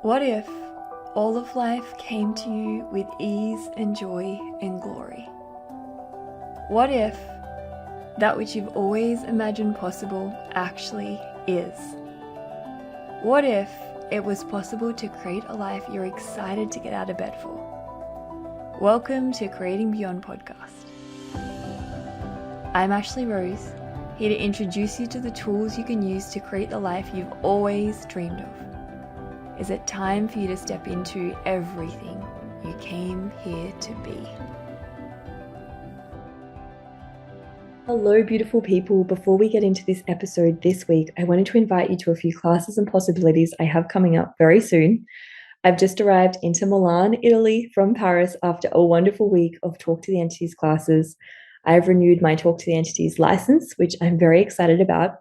What if all of life came to you with ease and joy and glory? What if that which you've always imagined possible actually is? What if it was possible to create a life you're excited to get out of bed for? Welcome to Creating Beyond podcast. I'm Ashley Rose, here to introduce you to the tools you can use to create the life you've always dreamed of. Is it time for you to step into everything you came here to be? Hello, beautiful people. Before we get into this episode this week, I wanted to invite you to a few classes and possibilities I have coming up very soon. I've just arrived into Milan, Italy from Paris after a wonderful week of Talk to the Entities classes. I've renewed my Talk to the Entities license, which I'm very excited about.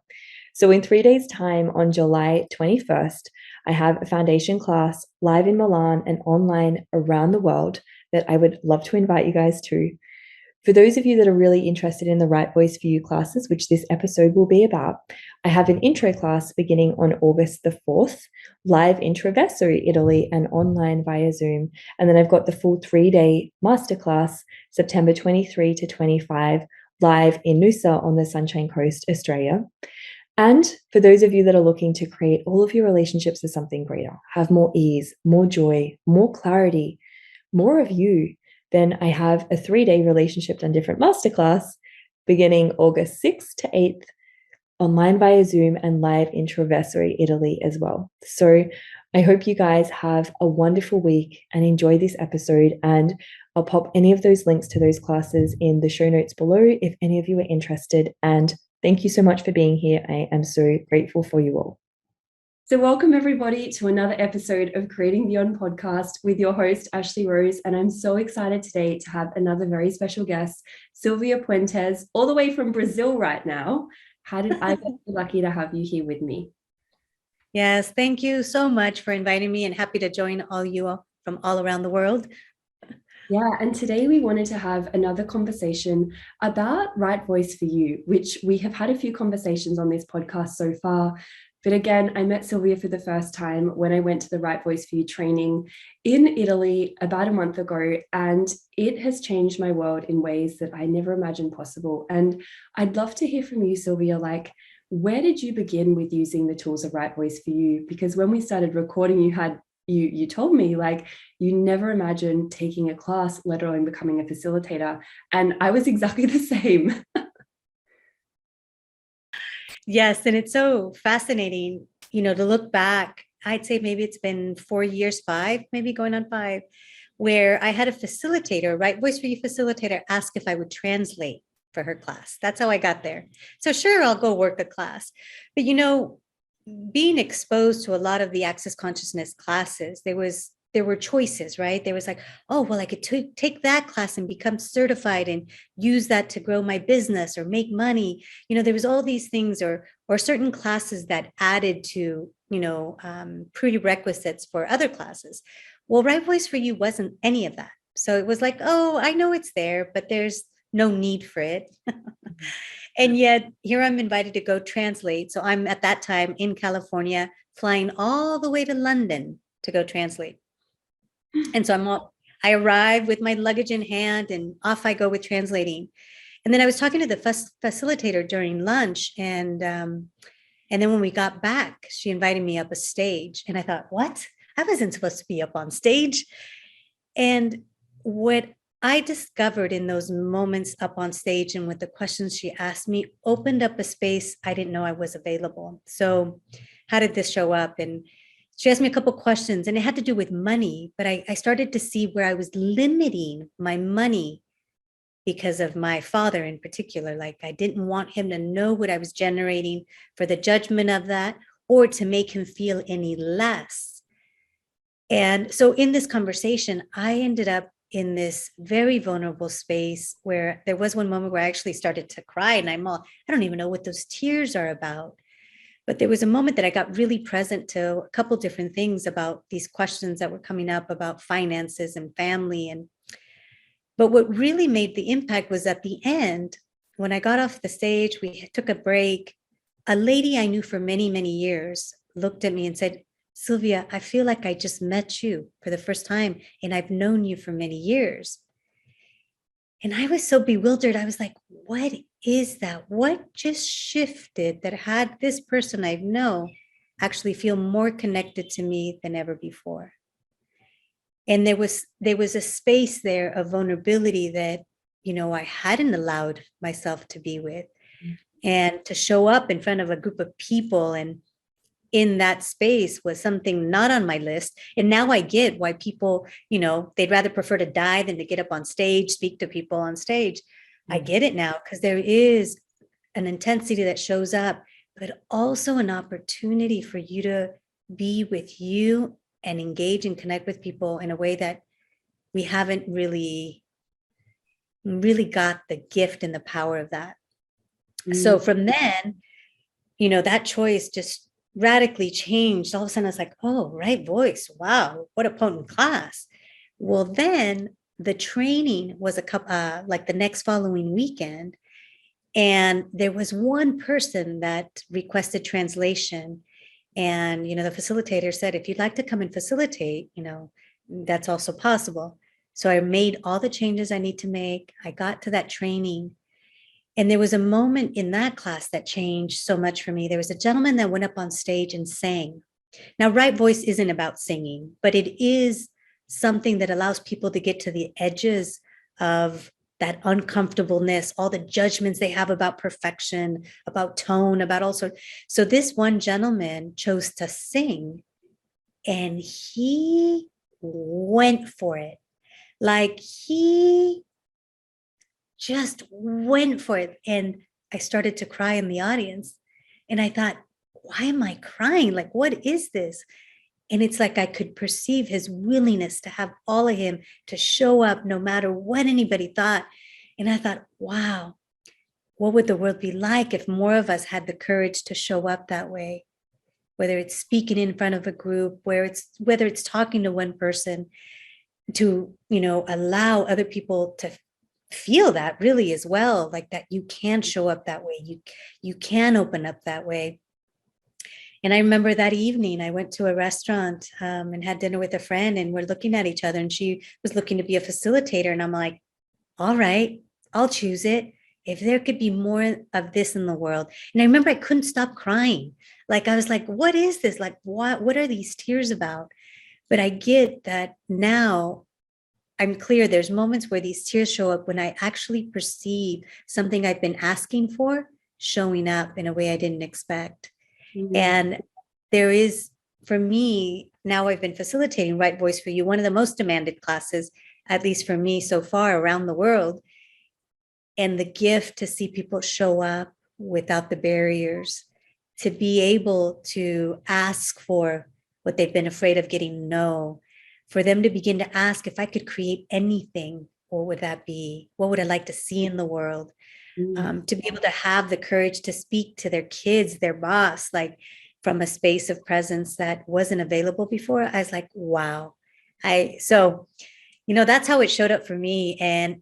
So in 3 days' time, on July 21st, I have a foundation class live in Milan and online around the world that I would love to invite you guys to. For those of you that are really interested in the Right Voice for You classes, which this episode will be about, I have an intro class beginning on August the 4th, live in Travesso, Italy, and online via Zoom. And then I've got the full 3-day masterclass, September 23 to 25, live in Noosa on the Sunshine Coast, Australia. And for those of you that are looking to create all of your relationships as something greater, have more ease, more joy, more clarity, more of you, then I have a 3-day Relationship Done Different masterclass beginning August 6th to 8th, online via Zoom and live in Travesso, Italy as well. So I hope you guys have a wonderful week and enjoy this episode. And I'll pop any of those links to those classes in the show notes below if any of you are interested. And thank you so much for being here. I am so grateful for you all. So welcome everybody to another episode of Creating Beyond podcast with your host, Ashley Rose. And I'm so excited today to have another very special guest, Sylvia Puentes, all the way from Brazil right now. How did I get so lucky to have you here with me? Yes, thank you so much for inviting me, and happy to join all you from all around the world. Yeah, and today we wanted to have another conversation about Right Voice for You, which we have had a few conversations on this podcast so far. But again, I met Sylvia for the first time when I went to the Right Voice for You training in Italy about a month ago, and it has changed my world in ways that I never imagined possible. And I'd love to hear from you, Sylvia, like, where did you begin with using the tools of Right Voice for You? Because when we started recording, you told me like you never imagined taking a class, let alone becoming a facilitator. And I was exactly the same. Yes, and it's so fascinating, to look back. I'd say maybe it's been 4 years, 5, maybe going on 5, where I had a facilitator, Right Voice for You facilitator, ask if I would translate for her class. That's how I got there. So sure, I'll go work a class. But being exposed to a lot of the Access Consciousness classes, there were choices, right? There was like, oh, well, I could take that class and become certified and use that to grow my business or make money. There was all these things or certain classes that added to, prerequisites for other classes. Well, Right Voice for You wasn't any of that. So it was like, oh, I know it's there, but there's no need for it. And yet here I'm invited to go translate. So I'm at that time in California, flying all the way to London to go translate. And so I arrive with my luggage in hand and off I go with translating. And then I was talking to the facilitator during lunch. And then when we got back, she invited me up a stage. And I thought, what? I wasn't supposed to be up on stage. And what I discovered in those moments up on stage and with the questions she asked me opened up a space I didn't know I was available. So how did this show up? And she asked me a couple of questions, and it had to do with money, but I started to see where I was limiting my money because of my father in particular. Like I didn't want him to know what I was generating for the judgment of that or to make him feel any less. And so in this conversation, I ended up in this very vulnerable space where there was one moment where I actually started to cry, and I don't even know what those tears are about. But there was a moment that I got really present to a couple different things about these questions that were coming up about finances and family. But what really made the impact was at the end, when I got off the stage, we took a break. A lady I knew for many, many years looked at me and said, Sylvia, I feel like I just met you for the first time and I've known you for many years. And I was so bewildered. I was like, what is that? What just shifted that had this person I know actually feel more connected to me than ever before? And there was a space there of vulnerability that, I hadn't allowed myself to be with, and to show up in front of a group of people and in that space was something not on my list. And now I get why people, they'd rather prefer to die than to get up on stage, speak to people on stage. I get it now, because there is an intensity that shows up, but also an opportunity for you to be with you and engage and connect with people in a way that we haven't really got the gift and the power of that. So from then, that choice just radically changed. All of a sudden, I was like, oh, right voice. Wow, what a potent class. Well, then the training was like the next following weekend. And there was one person that requested translation. And, the facilitator said, if you'd like to come and facilitate, that's also possible. So I made all the changes I need to make. I got to that training. And there was a moment in that class that changed so much for me. There was a gentleman that went up on stage and sang. Now, right voice isn't about singing, but it is something that allows people to get to the edges of that uncomfortableness, all the judgments they have about perfection, about tone, about all sorts. So this one gentleman chose to sing, and he went for it. Like, he just went for it. And I started to cry in the audience. And I thought, why am I crying? Like, what is this? And it's like I could perceive his willingness to have all of him to show up no matter what anybody thought. And I thought, wow, what would the world be like if more of us had the courage to show up that way? Whether it's speaking in front of a group, whether it's talking to one person, to, allow other people to feel that really as well, like that you can show up that way, you can open up that way. And I remember that evening I went to a restaurant and had dinner with a friend, and we're looking at each other, and she was looking to be a facilitator, and I'm like, all right, I'll choose it. If there could be more of this in the world. And I remember I couldn't stop crying. Like, I was like, what is this? Like, what are these tears about? But I get that now. I'm clear there's moments where these tears show up when I actually perceive something I've been asking for showing up in a way I didn't expect. And there is, for me, now I've been facilitating Right Voice for You, one of the most demanded classes, at least for me so far around the world. And the gift to see people show up without the barriers, to be able to ask for what they've been afraid of getting no, for them to begin to ask, if I could create anything, what would that be? What would I like to see in the world? To be able to have the courage to speak to their kids, their boss, like from a space of presence that wasn't available before. I was like, wow. So that's how it showed up for me. And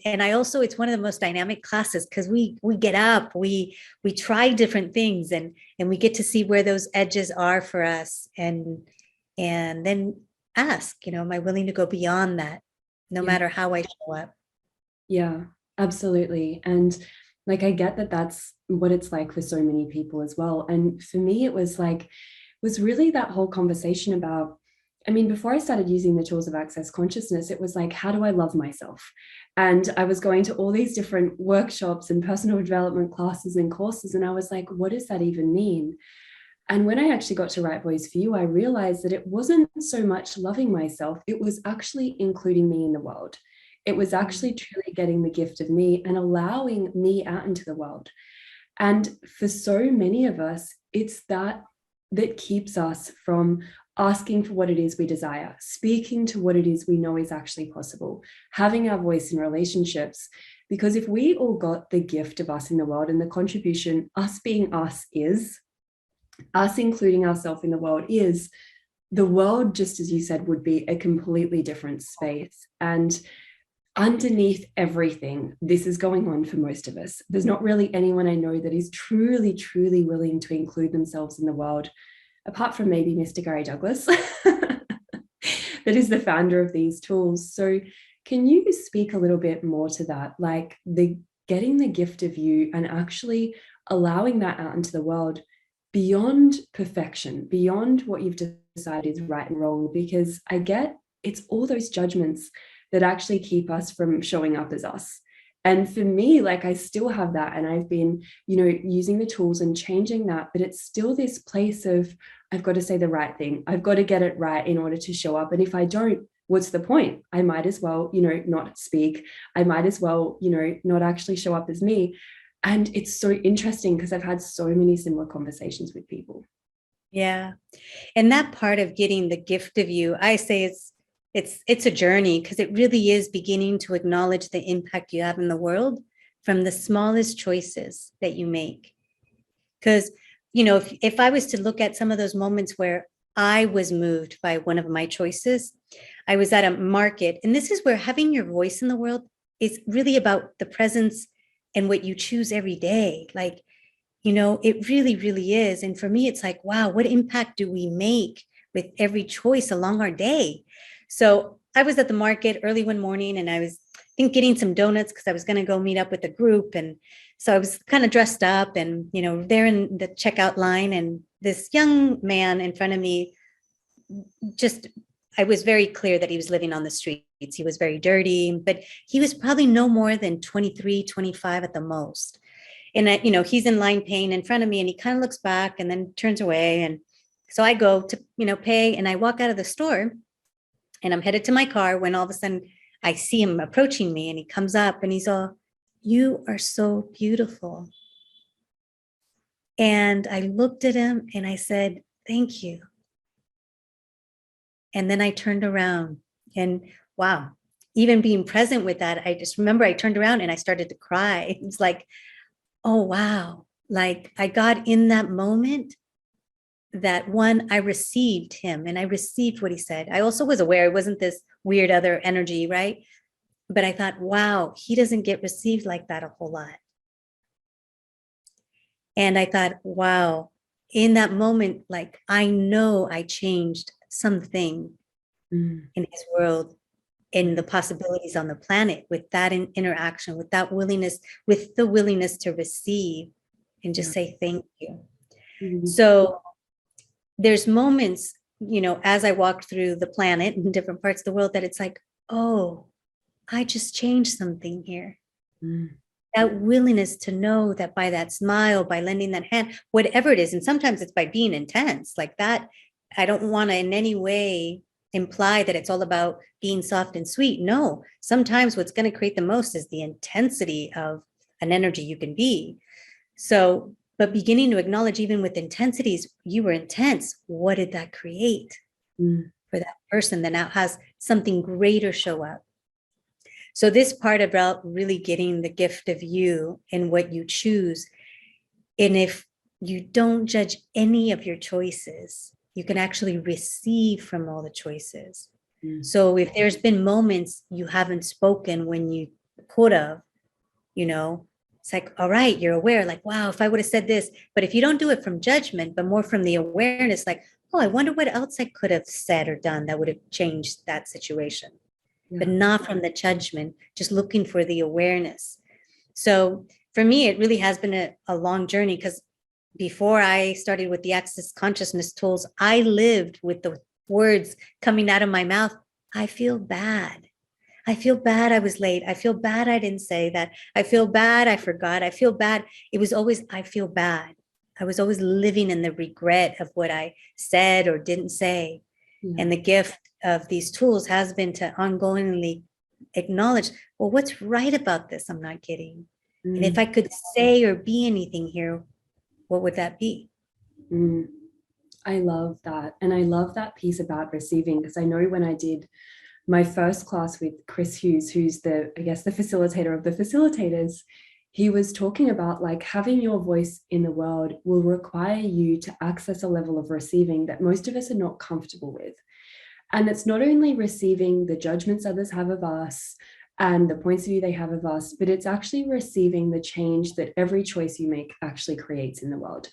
I also, it's one of the most dynamic classes, because we get up, we try different things, and we get to see where those edges are for us, and then ask, am I willing to go beyond that, no matter how I show up? Yeah, absolutely. And like, I get that that's what it's like for so many people as well. And for me, it was really that whole conversation about, I mean, before I started using the tools of access consciousness, it was like, how do I love myself? And I was going to all these different workshops and personal development classes and courses. And I was like, what does that even mean? And when I actually got to Right Voice for You, I realized that it wasn't so much loving myself, it was actually including me in the world. It was actually truly getting the gift of me and allowing me out into the world. And for so many of us, it's that keeps us from asking for what it is we desire, speaking to what it is we know is actually possible, having our voice in relationships. Because if we all got the gift of us in the world, and the contribution, us being us, is us including ourselves in the world, is the world, just as you said, would be a completely different space. And underneath everything, this is going on for most of us. There's not really anyone I know that is truly, truly willing to include themselves in the world. apart from maybe Mr. Gary Douglas, that is the founder of these tools. So can you speak a little bit more to that? Like the getting the gift of you and actually allowing that out into the world beyond perfection, beyond what you've decided is right and wrong, because I get it's all those judgments that actually keep us from showing up as us. And for me, like I still have that, and I've been, using the tools and changing that, but it's still this place of I've got to say the right thing. I've got to get it right in order to show up. And if I don't, what's the point? I might as well, not speak. I might as well, not actually show up as me. And it's so interesting because I've had so many similar conversations with people. Yeah. And that part of getting the gift of you, I say it's a journey, because it really is beginning to acknowledge the impact you have in the world from the smallest choices that you make. Because, if I was to look at some of those moments where I was moved by one of my choices, I was at a market, and this is where having your voice in the world is really about the presence and what you choose every day. Like, it really, really is. And for me, it's like, wow, what impact do we make with every choice along our day? So I was at the market early one morning, and I was, I think, getting some donuts because I was going to go meet up with a group. And so I was kind of dressed up and, there in the checkout line. And this young man in front of me, just, I was very clear that he was living on the streets. He was very dirty, but he was probably no more than 23, 25 at the most. And he's in line paying in front of me, and he kind of looks back and then turns away. And so I go to, pay, and I walk out of the store, and I'm headed to my car when all of a sudden I see him approaching me, and he comes up and he's all, "You are so beautiful." And I looked at him and I said, "Thank you." And then I turned around, and wow, even being present with that, I just remember I turned around and I started to cry. It was like, oh, wow. Like I got in that moment that one, I received him and I received what he said. I also was aware it wasn't this weird other energy, right? But I thought, wow, he doesn't get received like that a whole lot. And I thought, wow, in that moment, like I know I changed something in his world, in the possibilities on the planet with that interaction, with that willingness, with the willingness to receive and just say thank you. Mm-hmm. So there's moments, as I walked through the planet in different parts of the world, that it's like, oh, I just changed something here. That willingness to know that by that smile, by lending that hand, whatever it is, and sometimes it's by being intense like that. I don't want to in any way imply that it's all about being soft and sweet. No, sometimes what's going to create the most is the intensity of an energy you can be. So, but beginning to acknowledge, even with intensities, you were intense. What did that create for that person that now has something greater show up? So this part about really getting the gift of you and what you choose. And if you don't judge any of your choices, you can actually receive from all the choices. So if there's been moments you haven't spoken when you could have, it's like, all right, you're aware, like, wow, if I would have said this. But if you don't do it from judgment, but more from the awareness, like, oh, I wonder what else I could have said or done that would have changed that situation. But not from the judgment, just looking for the awareness. So for me, it really has been a long journey, because before I started with the Access Consciousness tools, I lived with the words coming out of my mouth. I feel bad. I feel bad I was late. I feel bad I didn't say that. I feel bad I forgot. I feel bad. It was always, I feel bad. I was always living in the regret of what I said or didn't say. And the gift of these tools has been to ongoingly acknowledge, well, what's right about this I'm not getting? And if I could say or be anything here, what would that be? I love that. And I love that piece about receiving, because I know when I did my first class with Chris Hughes, who's the facilitator of the facilitators, he was talking about like having your voice in the world will require you to access a level of receiving that most of us are not comfortable with. And it's not only receiving the judgments others have of us and the points of view they have of us, but it's actually receiving the change that every choice you make actually creates in the world.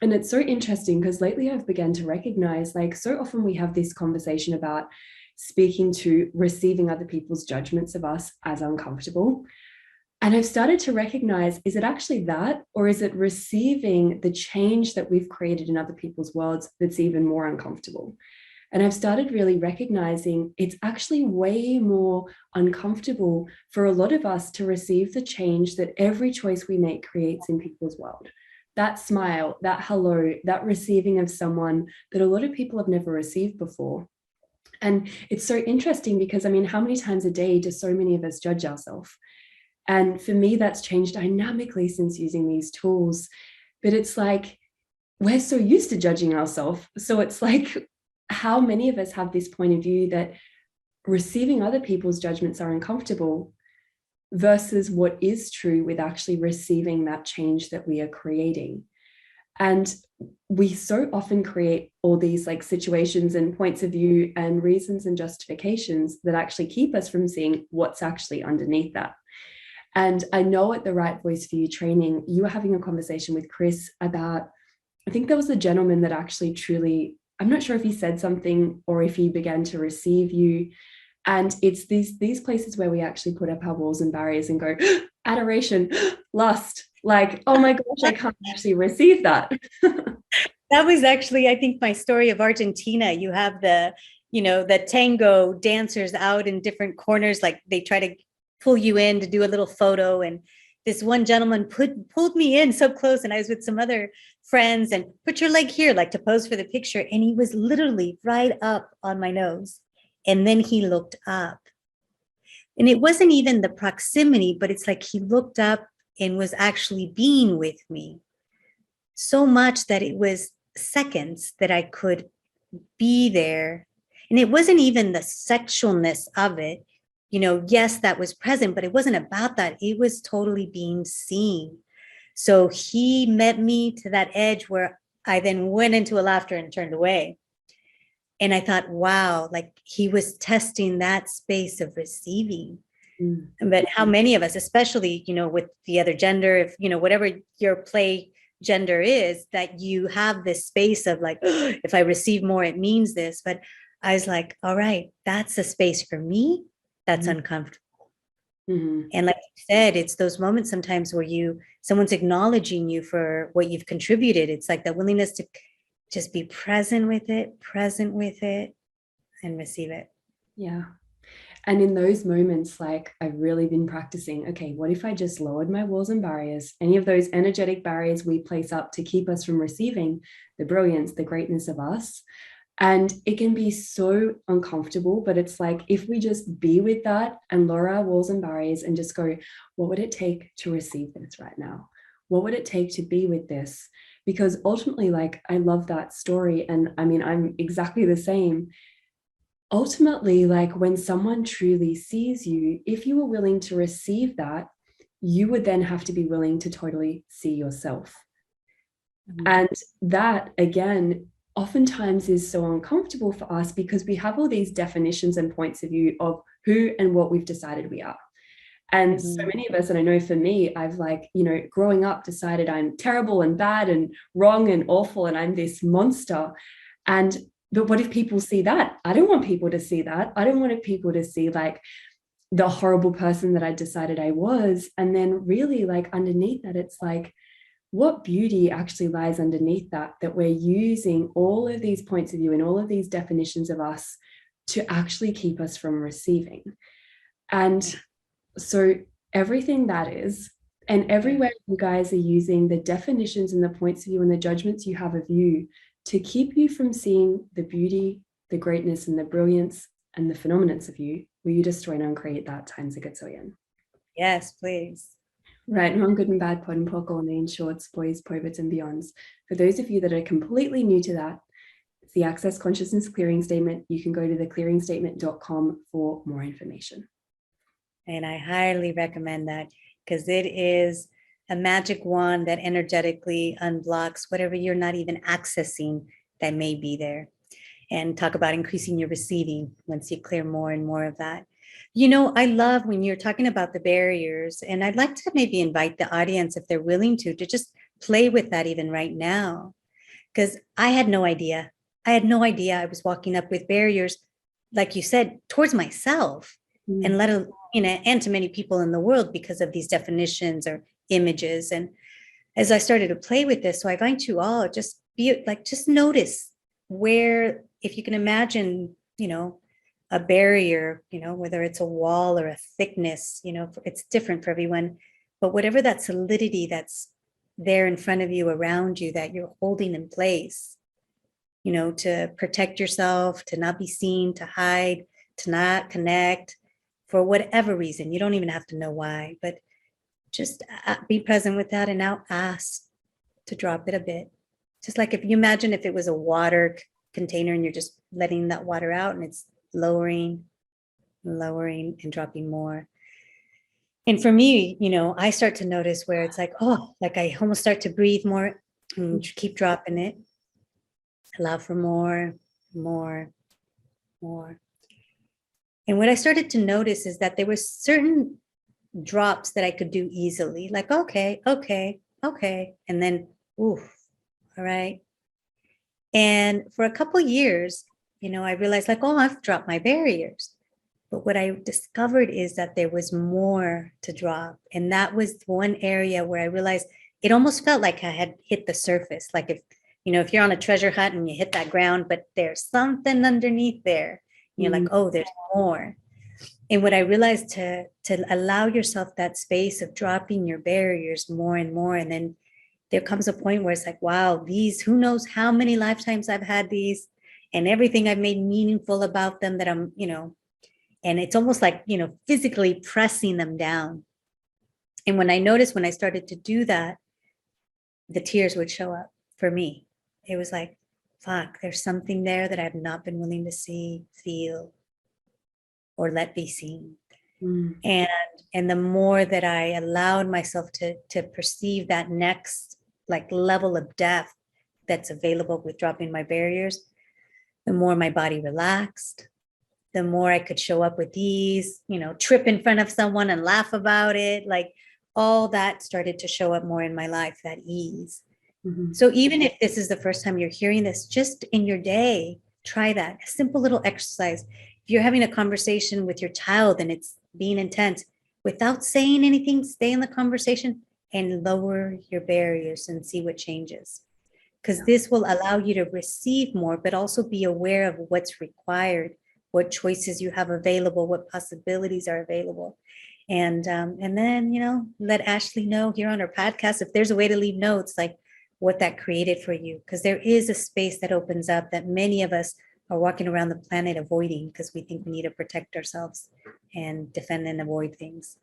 And it's so interesting because lately I've begun to recognize, like, so often we have this conversation about speaking to receiving other people's judgments of us as uncomfortable. And I've started to recognize, is it actually that, or is it receiving the change that we've created in other people's worlds that's even more uncomfortable? And I've started really recognizing it's actually way more uncomfortable for a lot of us to receive the change that every choice we make creates in people's world. That smile, that hello, that receiving of someone that a lot of people have never received before. And it's so interesting because, I mean, how many times a day do so many of us judge ourselves? And for me, that's changed dynamically since using these tools. But it's like, we're so used to judging ourselves. So it's like, how many of us have this point of view that receiving other people's judgments are uncomfortable versus what is true with actually receiving that change that we are creating? And we so often create all these like situations and points of view and reasons and justifications that actually keep us from seeing what's actually underneath that. And I know at the Right Voice for You training, you were having a conversation with Chris about, I think there was a gentleman that actually truly, I'm not sure if he said something or if he began to receive you. And it's these places where we actually put up our walls and barriers and go, adoration, lust, like, oh my gosh, I can't actually receive that. That was actually, I think, my story of Argentina. You have the tango dancers out in different corners, like they try to pull you in to do a little photo. And this one gentleman pulled me in so close, and I was with some other friends and put your leg here, like to pose for the picture. And he was literally right up on my nose. And then he looked up. And it wasn't even the proximity, but it's like he looked up and was actually being with me so much that it was seconds that I could be there. And it wasn't even the sexualness of it. Yes, that was present, but it wasn't about that. It was totally being seen. So he met me to that edge where I then went into a laughter and turned away. And I thought, wow, like he was testing that space of receiving. Mm. But how many of us, especially, with the other gender, if, whatever your play gender is, that you have this space of like, if I receive more, it means this. But I was like, all right, that's a space for me that's uncomfortable. Mm-hmm. And like you said, it's those moments sometimes where someone's acknowledging you for what you've contributed. It's like that willingness to just be present with it, and receive it. Yeah. And in those moments, like I've really been practicing, okay, what if I just lowered my walls and barriers, any of those energetic barriers we place up to keep us from receiving the brilliance, the greatness of us. And it can be so uncomfortable, but it's like, if we just be with that and lower our walls and barriers and just go, what would it take to receive this right now? What would it take to be with this? Because ultimately, like, I love that story. And I mean, I'm exactly the same. Ultimately, like when someone truly sees you, if you were willing to receive that, you would then have to be willing to totally see yourself. Mm-hmm. And that, again, oftentimes is so uncomfortable for us because we have all these definitions and points of view of who and what we've decided we are. And so many of us, and I know for me, I've like, growing up decided I'm terrible and bad and wrong and awful, and I'm this monster. But what if people see that? I don't want people to see that. I don't want people to see like the horrible person that I decided I was. And then really like underneath that, it's like, what beauty actually lies underneath that we're using all of these points of view and all of these definitions of us to actually keep us from receiving. And so everything that is, and everywhere you guys are using the definitions and the points of view and the judgments you have of you to keep you from seeing the beauty, the greatness, and the brilliance and the phenomenons of you, will you destroy and uncreate that times a gazillion? Yes, please. Right, wrong, good and bad, pod and poc, all names, shorts, boys, povits, and beyonds. For those of you that are completely new to that, it's the Access Consciousness Clearing Statement. You can go to theclearingstatement.com for more information. And I highly recommend that because it is a magic wand that energetically unblocks whatever you're not even accessing that may be there. And talk about increasing your receiving once you clear more and more of that. I love when you're talking about the barriers, and I'd like to maybe invite the audience, if they're willing to just play with that even right now. because I had no idea. I had no idea I was walking up with barriers, like you said, towards myself, and Mm. let alone, and to many people in the world because of these definitions or images. And as I started to play with this, so I invite you all just be like, just notice where, if you can imagine, a barrier, whether it's a wall or a thickness, it's different for everyone. But whatever that solidity that's there in front of you, around you, that you're holding in place, to protect yourself, to not be seen, to hide, to not connect for whatever reason. You don't even have to know why, but just be present with that and now ask to drop it a bit. Just like if you imagine if it was a water container and you're just letting that water out and it's lowering, lowering, and dropping more. And for me, I start to notice where it's like, oh, like I almost start to breathe more and keep dropping it. Allow for more, more, more. And what I started to notice is that there were certain drops that I could do easily, like, okay, okay, okay. And then, ooh, all right. And for a couple years, I realized like, oh, I've dropped my barriers. But what I discovered is that there was more to drop. And that was one area where I realized it almost felt like I had hit the surface. Like if you're on a treasure hunt and you hit that ground, but there's something underneath there. You're like, oh, there's more. And what I realized to allow yourself that space of dropping your barriers more and more. And then there comes a point where it's like, wow, who knows how many lifetimes I've had these and everything I've made meaningful about them that and it's almost like, physically pressing them down. And when I started to do that, the tears would show up for me. It was like, fuck, there's something there that I've not been willing to see, feel, or let be seen. Mm. And the more that I allowed myself to perceive that next like level of depth that's available with dropping my barriers, the more my body relaxed, the more I could show up with ease, trip in front of someone and laugh about it. Like all that started to show up more in my life, that ease. Mm-hmm. So even if this is the first time you're hearing this, just in your day, try that. A simple little exercise. If you're having a conversation with your child and it's being intense, without saying anything, stay in the conversation and lower your barriers and see what changes. Because this will allow you to receive more, but also be aware of what's required, what choices you have available, what possibilities are available. And then, let Ashley know here on her podcast if there's a way to leave notes, like what that created for you. Because there is a space that opens up that many of us are walking around the planet avoiding because we think we need to protect ourselves and defend and avoid things.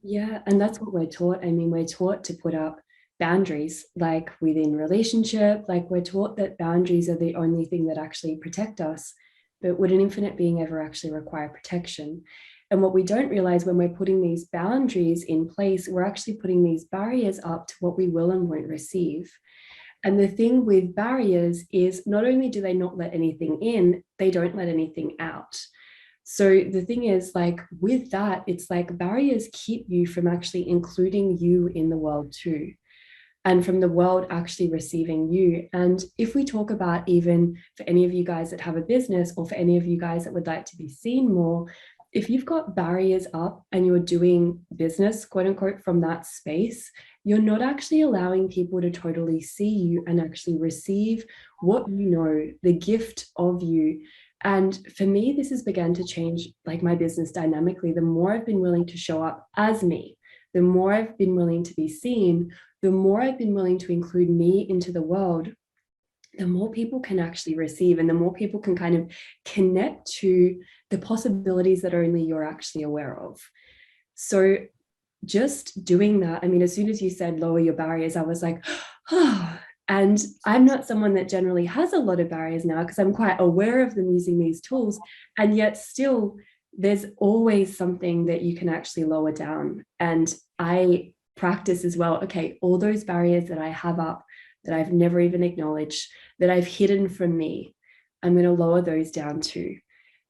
Yeah, and that's what we're taught. I mean, we're taught to put up boundaries, like within relationship, like we're taught that boundaries are the only thing that actually protect us. But would an infinite being ever actually require protection? And what we don't realize when we're putting these boundaries in place, we're actually putting these barriers up to what we will and won't receive. And the thing with barriers is not only do they not let anything in, they don't let anything out. So the thing is, like with that, it's like barriers keep you from actually including you in the world too, and from the world actually receiving you. And if we talk about, even for any of you guys that have a business, or for any of you guys that would like to be seen more, if you've got barriers up and you're doing business, quote unquote, from that space, you're not actually allowing people to totally see you and actually receive what you know, the gift of you. And for me, this has begun to change like my business dynamically. The more I've been willing to show up as me, the more I've been willing to be seen, the more I've been willing to include me into the world, the more people can actually receive, and the more people can kind of connect to the possibilities that only you're actually aware of. So just doing that, I mean, as soon as you said lower your barriers, I was like, oh. And I'm not someone that generally has a lot of barriers now because I'm quite aware of them using these tools. And yet still, there's always something that you can actually lower down. And I practice as well. Okay, all those barriers that I have up, that I've never even acknowledged, that I've hidden from me, I'm going to lower those down too.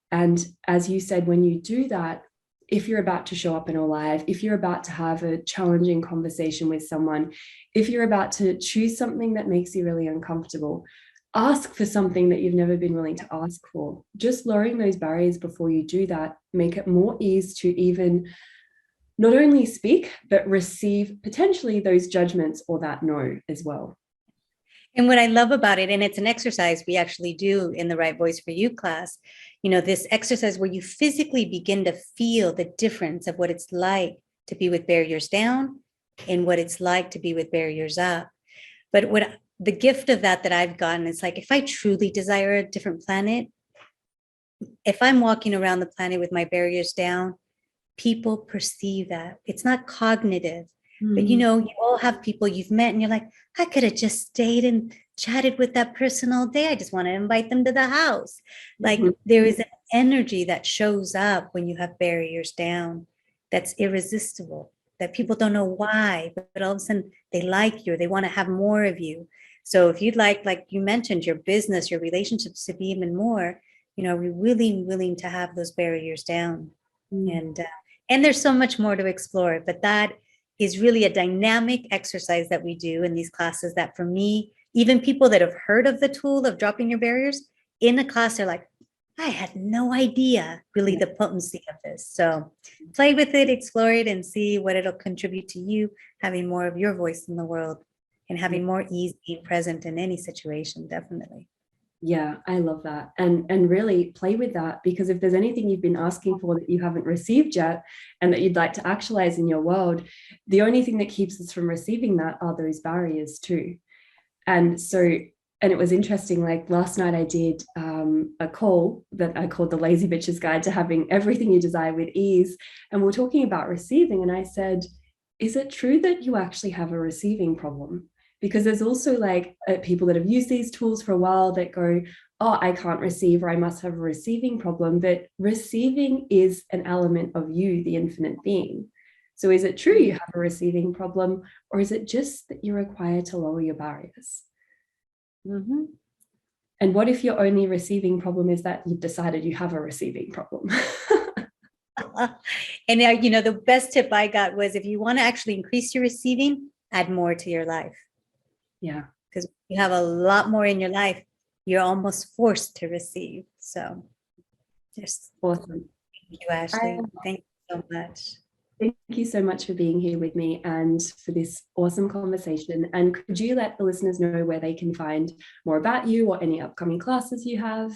And as you said, when you do that, if you're about to show up in a live, if you're about to have a challenging conversation with someone, if you're about to choose something that makes you really uncomfortable, ask for something that you've never been willing to ask for. Just lowering those barriers before you do that make it more ease to even not only speak, but receive potentially those judgments or that no as well. And what I love about it, and it's an exercise we actually do in the Right Voice for You class, this exercise where you physically begin to feel the difference of what it's like to be with barriers down and what it's like to be with barriers up. But what the gift of that I've gotten is like, if I truly desire a different planet, if I'm walking around the planet with my barriers down, people perceive that. It's not cognitive, but you all have people you've met and you're like, I could have just stayed and chatted with that person all day. I just want to invite them to the house. Like there is an energy that shows up when you have barriers down that's irresistible, that people don't know why, but all of a sudden they like you or they want to have more of you. So if you'd like you mentioned, your business, your relationships to be even more, we're really willing to have those barriers down. And there's so much more to explore, but that is really a dynamic exercise that we do in these classes that for me, even people that have heard of the tool of dropping your barriers in a class, they're like, I had no idea really the potency of this. So play with it, explore it, and see what it'll contribute to you having more of your voice in the world and having more ease being present in any situation, definitely. Yeah, I love that. And really play with that, because if there's anything you've been asking for that you haven't received yet and that you'd like to actualize in your world, the only thing that keeps us from receiving that are those barriers too. And it was interesting, like last night I did a call that I called the Lazy Bitches Guide to Having Everything You Desire with Ease. And we're talking about receiving. And I said, is it true that you actually have a receiving problem? Because there's also like people that have used these tools for a while that go, oh, I can't receive, or I must have a receiving problem. But receiving is an element of you, the infinite being. So is it true you have a receiving problem, or is it just that you're required to lower your barriers? And what if your only receiving problem is that you've decided you have a receiving problem? And the best tip I got was, if you want to actually increase your receiving, add more to your life. Yeah. Because you have a lot more in your life, you're almost forced to receive. So just awesome. Thank you, Ashley. Thank you so much. Thank you so much for being here with me and for this awesome conversation. And could you let the listeners know where they can find more about you or any upcoming classes you have?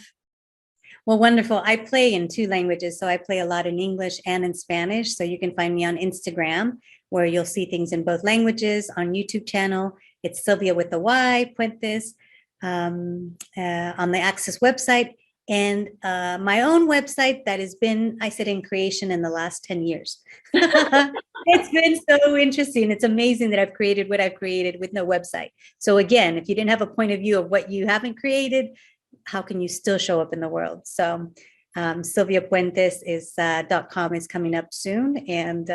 Well, wonderful. I play in 2 languages. So I play a lot in English and in Spanish. So you can find me on Instagram, where you'll see things in both languages. On YouTube channel, it's Sylvia with the Y, Puentes, on the Access website. And my own website that has been, I said, in creation in the last 10 years. It's been so interesting. It's amazing that I've created what I've created with no website. So again, if you didn't have a point of view of what you haven't created, how can you still show up in the world? So SylviaPuentes.com is coming up soon, and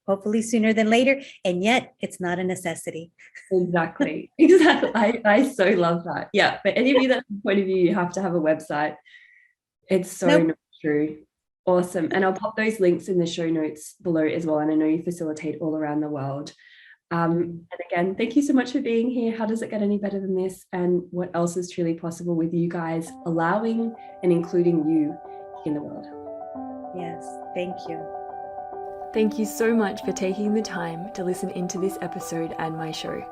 hopefully sooner than later. And yet it's not a necessity. Exactly. I so love that. Yeah. For any of you that have a point of view, you have to have a website. It's so not true. Awesome. And I'll pop those links in the show notes below as well. And I know you facilitate all around the world. And again, thank you so much for being here. How does it get any better than this? And what else is truly possible with you guys allowing and including you in the world? Yes. Thank you. Thank you so much for taking the time to listen into this episode and my show.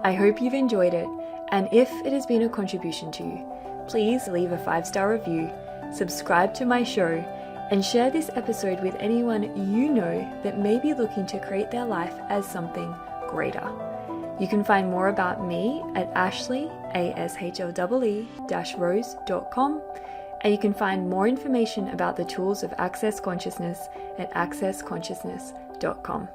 I hope you've enjoyed it, and if it has been a contribution to you, please leave a 5-star review, subscribe to my show, and share this episode with anyone you know that may be looking to create their life as something greater. You can find more about me at Ashley, ASHLEE-rose.com, and you can find more information about the tools of Access Consciousness at accessconsciousness.com.